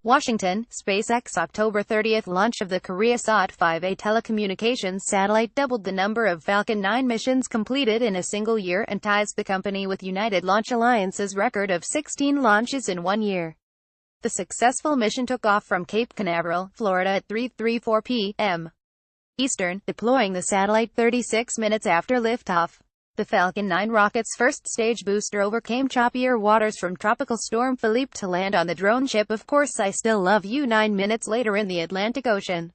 Washington, SpaceX October 30 launch of the KoreaSat 5A telecommunications satellite doubled the number of Falcon 9 missions completed in a single year and ties the company with United Launch Alliance's record of 16 launches in 1 year. The successful mission took off from Cape Canaveral, Florida at 3:34 p.m. Eastern, deploying the satellite 36 minutes after liftoff. The Falcon 9 rocket's first stage booster overcame choppier waters from Tropical Storm Philippe to land on the drone ship Of Course I Still Love You 9 minutes later in the Atlantic Ocean.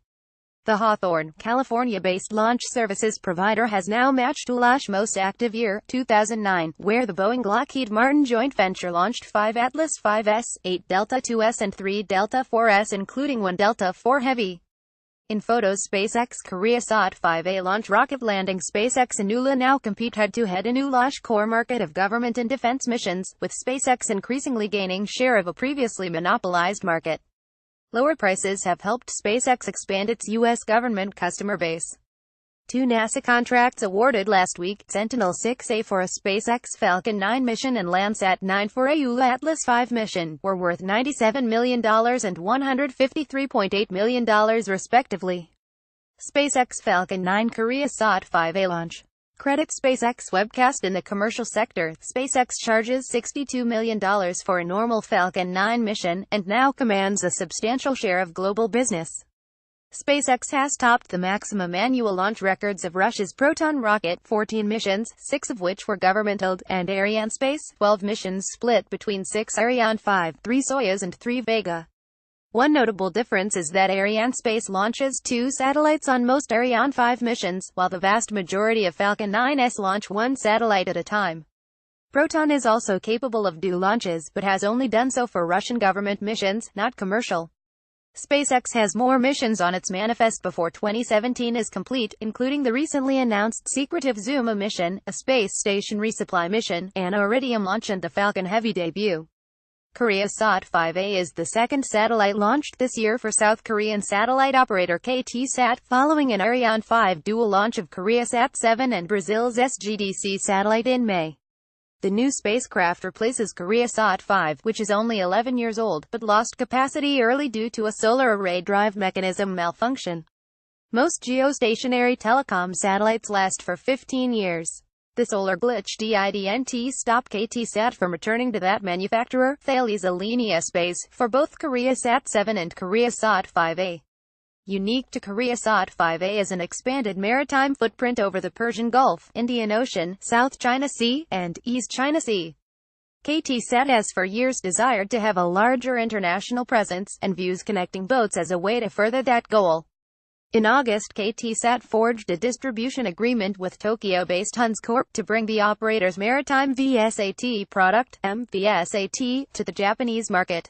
The Hawthorne, California-based launch services provider has now matched ULA's most active year, 2009, where the Boeing-Lockheed Martin joint venture launched 5 Atlas 5S, 8 Delta IIs and 3 Delta IVs including 1 Delta IV Heavy. In photos SpaceX KoreaSat 5A launch rocket landing SpaceX and ULA now compete head-to-head in ULA's core market of government and defense missions, with SpaceX increasingly gaining share of a previously monopolized market. Lower prices have helped SpaceX expand its U.S. government customer base. 2 NASA contracts awarded last week, Sentinel-6A for a SpaceX Falcon 9 mission and Landsat 9 for a ULA Atlas V mission, were worth $97 million and $153.8 million respectively. SpaceX Falcon 9 KoreaSat 5A launch. Credit SpaceX webcast in the commercial sector. SpaceX charges $62 million for a normal Falcon 9 mission, and now commands a substantial share of global business. SpaceX has topped the maximum annual launch records of Russia's Proton rocket, 14 missions, 6 of which were government-owned, and Arianespace, 12 missions split between 6 Ariane 5, 3 Soyuz and 3 Vega. One notable difference is that Arianespace launches 2 satellites on most Ariane 5 missions, while the vast majority of Falcon 9s launch 1 satellite at a time. Proton is also capable of dual launches, but has only done so for Russian government missions, not commercial. SpaceX has more missions on its manifest before 2017 is complete, including the recently announced secretive Zuma mission, a space station resupply mission, an Iridium launch and the Falcon Heavy debut. KoreaSat 5A is the second satellite launched this year for South Korean satellite operator KT-SAT, following an Ariane 5 dual launch of KoreaSat-7 and Brazil's SGDC satellite in May. The new spacecraft replaces KoreaSat 5, which is only 11 years old, but lost capacity early due to a solar array drive mechanism malfunction. Most geostationary telecom satellites last for 15 years. The solar glitch didn't stop KT-SAT from returning to that manufacturer, Thales Alenia Space, for both KoreaSat-7 and KoreaSat 5A. Unique to KoreaSat 5A is an expanded maritime footprint over the Persian Gulf, Indian Ocean, South China Sea, and East China Sea. KT-SAT has for years desired to have a larger international presence, and views connecting boats as a way to further that goal. In August, KT-SAT forged a distribution agreement with Tokyo-based Huns Corp to bring the operator's maritime VSAT product, MVSAT, to the Japanese market.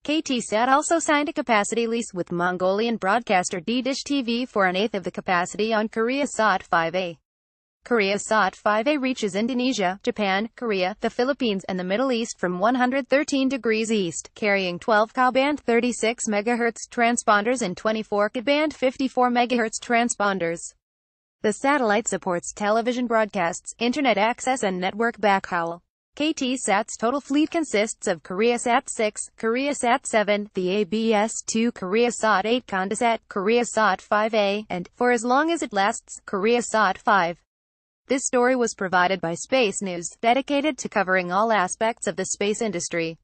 KT-SAT also signed a capacity lease with Mongolian broadcaster D-Dish TV for an eighth of the capacity on KoreaSat 5A. KoreaSat 5A reaches Indonesia, Japan, Korea, the Philippines, and the Middle East from 113 degrees east, carrying 12 Ka-band 36 MHz transponders and 24 Ka-band 54 MHz transponders. The satellite supports television broadcasts, internet access and network backhaul. KT-SAT's total fleet consists of KoreaSat-6, KoreaSat-7, the ABS-2 KoreaSat-8 Condosat, KoreaSat 5A, and, for as long as it lasts, KoreaSat 5. This story was provided by Space News, dedicated to covering all aspects of the space industry.